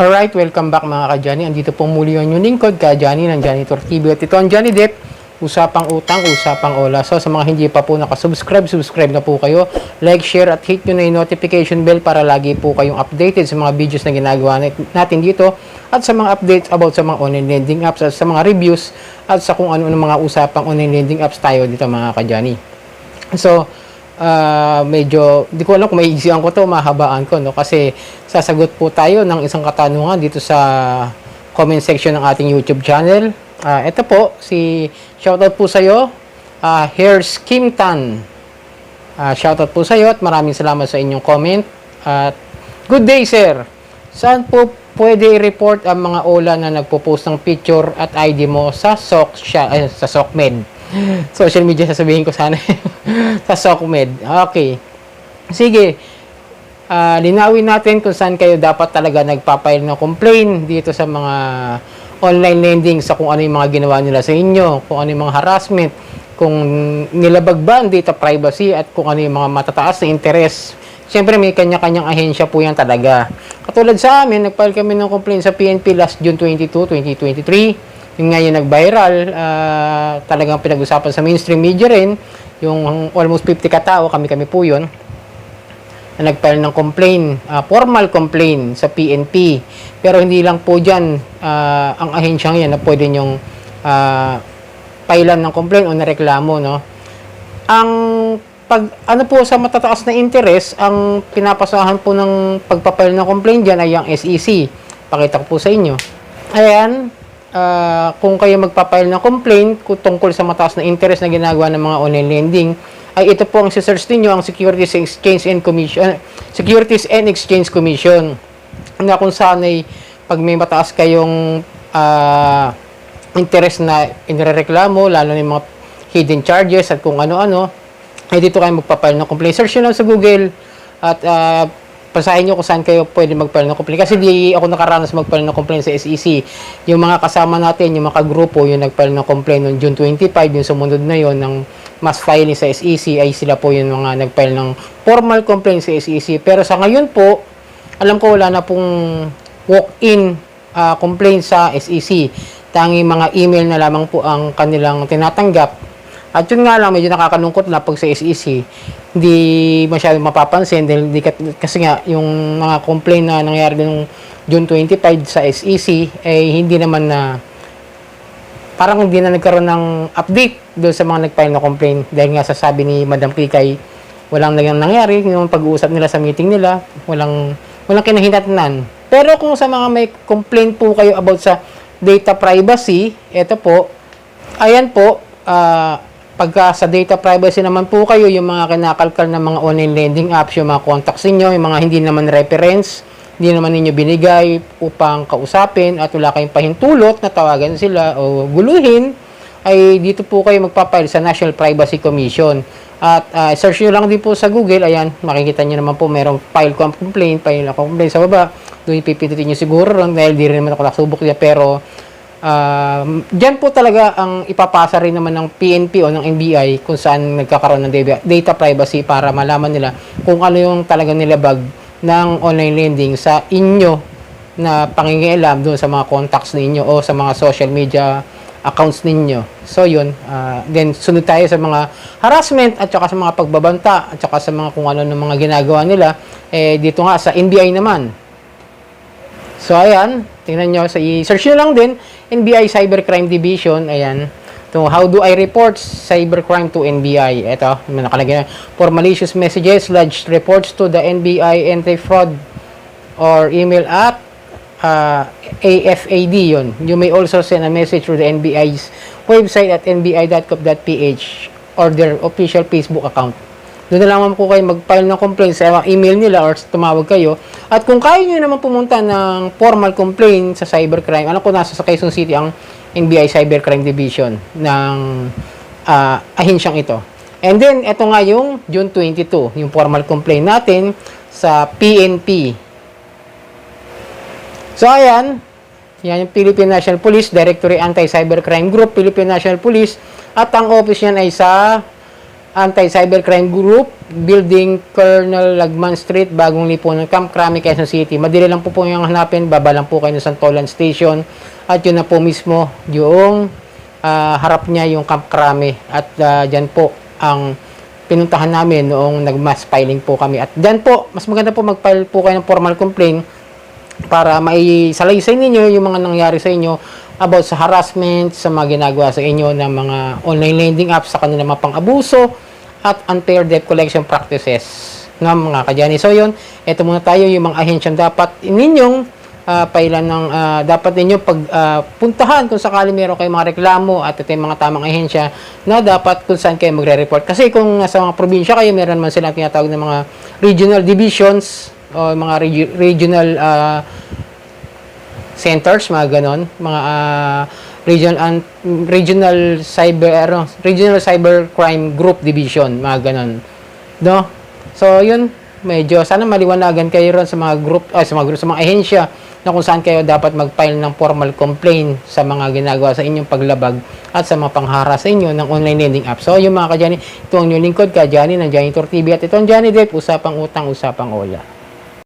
Alright, welcome back mga ka-Johnny. Andito po muli ang inyong lingkod, ka-Johnny ng Janitor TV. At ito ang Johnny Depp, usapang utang, usapang ola. So sa mga hindi pa po nakasubscribe, subscribe na po kayo. Like, share at hit nyo na yung notification bell para lagi po kayong updated sa mga videos na ginagawa natin dito. At sa mga updates about sa mga online lending apps at sa mga reviews at sa kung ano-ano mga usapang online lending apps tayo dito mga ka-Johnny. So, medyo di ko alam kung may easyan ko to, mahabaan ko, no? Kasi sasagot po tayo ng isang katanungan dito sa comment section ng ating YouTube channel. Ito po, shoutout po sa iyo, Here's Kim Tan. Shoutout po sa iyo at maraming salamat sa inyong comment. At good day, sir. Saan po pwede i-report ang mga OLA na nagpo-post ng picture at ID mo sa SOCMED? Social media sasabihin ko sana. Sa SOCMED. Okay. Sige. Linawin natin kung saan kayo dapat talaga nagpapile ng complaint dito sa mga online lending, sa kung ano yung mga ginawa nila sa inyo, kung ano yung mga harassment, kung nilabag ba ang data privacy, at kung ano yung mga matataas na interest. Siyempre, may kanya-kanyang ahensya po yan talaga. Katulad sa amin, nagfile kami ng complaint sa PNP last June 22, 2023. Yung ngayon nag-viral, talagang pinag-usapan sa mainstream media rin, yung almost 50 katao, kami po yun, na nag-file ng complaint, formal complaint sa PNP. Pero hindi lang po dyan, ang ahensyang yan na pwede nyong filean ng complaint o nareklamo, no? Ano po sa matataas na interest, ang pinapasahan po ng pagpapile ng complaint dyan ay ang SEC. Pakita ko po sa inyo. Ayan. Kung kayo magpapile ng complaint tungkol sa mataas na interest na ginagawa ng mga online lending, ay ito po ang search niyo, ang Securities and Exchange Commission, na kung saan ay pag may mataas kayong interest na inireklamo, lalo na yung mga hidden charges at kung ano-ano, ay dito kayo magpapile ng complaint. Search nyo lang sa Google at pasahin nyo kung saan kayo pwede mag-file ng complaint. Kasi di ako nakaranas mag-file ng complaint sa SEC. Yung mga kasama natin, yung mga kagrupo, yung nag-file ng complaint noong June 25, yung sumunod na yon ng mass filing sa SEC, ay sila po yung mga nag-file ng formal complaint sa SEC. Pero sa ngayon po, alam ko wala na pong walk-in complaint sa SEC. Tanging mga email na lamang po ang kanilang tinatanggap. At yun nga lang, medyo nakakalungkot na pag sa SEC, hindi masyadong mapapansin dahil kasi nga yung mga complaint na nangyari noong June 25 sa SEC ay hindi naman na parang hindi na nagkaroon ng update doon sa mga nag-file na complaint dahil nga sasabi ni Madam Kikay walang nangyari yung pag-uusap nila sa meeting nila, walang kinahinatnan. Pero kung sa mga may complaint po kayo about sa data privacy, ito po, ayan po, pagka sa data privacy naman po kayo, yung mga kinakalkal na mga online lending apps, yung mga contacts ninyo, yung mga hindi naman reference, hindi naman ninyo binigay upang kausapin at wala kayong pahintulot na tawagan sila o guluhin, ay dito po kayo magpapile sa National Privacy Commission. At search nyo lang din po sa Google, ayan, makikita nyo naman po merong file complaint sa baba. Doon ipipindutin nyo siguro lang dahil di rin naman ako nakasubok niya, pero dyan po talaga ang ipapasa rin naman ng PNP o ng NBI kung saan nagkakaroon ng data privacy para malaman nila kung ano yung talagang nilabag ng online lending sa inyo na pangingialam doon sa mga contacts ninyo o sa mga social media accounts ninyo. So yun, then sunod tayo sa mga harassment at saka sa mga pagbabanta at saka sa mga kung ano ng mga ginagawa nila. Dito nga sa NBI naman. So ayan, tingnan nyo, i-search nyo lang din NBI Cybercrime Division. Ayan, so how do I report cybercrime to NBI? Ito, nakalagay na, for malicious messages, lodge reports to the NBI anti-fraud or email at AFAD yun. You may also send a message through the NBI's website at nbi.gov.ph or their official Facebook account. Doon na lamang po kayo mag-file ng complaint sa email nila or tumawag kayo. At kung kaya nyo naman pumunta ng formal complaint sa cybercrime, alam ko nasa sa Quezon City ang NBI Cybercrime Division ng ahensyang ito. And then, ito nga yung June 22, yung formal complaint natin sa PNP. So, ayan. Yan yung Philippine National Police, Directory Anti-Cybercrime Group, Philippine National Police. At ang office niyan ay sa Anti-Cybercrime Group, Building Colonel Lagman Street, Bagong Lipunan, Camp Crame, Quezon City. Madali lang po yung hanapin, baba lang po kayo ng Santolan Station at yun na po mismo yung harap niya yung Camp Crame at dyan po ang pinuntahan namin noong nag-mass filing po kami. At dyan po, mas maganda po mag-file po kayo ng formal complaint para maisalaysay ninyo yung mga nangyari sa inyo about sa harassment, sa mga ginagawa sa inyo ng mga online lending apps, sa kanilang mga pang-abuso at unfair debt collection practices ng mga kadyani. So yun, ito muna tayo yung mga ahensyang dapat ninyong pailan ng dapat ninyo puntahan kung sakali meron kayong mga reklamo at ito yung mga tamang ahensya na dapat kung saan kayo magre-report. Kasi kung nasa mga probinsya kayo, meron man silang tinatawag ng mga regional divisions o mga regional centers, mga ganon, mga regional cyber crime group division, mga ganon, no? So yun, medyo sana maliwanagan kayo ron sa mga sa mga ahensya na kung saan kayo dapat mag-file ng formal complaint sa mga ginagawa sa inyong paglabag at sa mga panghara sa inyo ng online lending app. So yung mga kadyani, ito ang inyong lingkod, Kadyani ng Janitor TV, at ito ang Johnny Depp, usapang utang, usapang ola.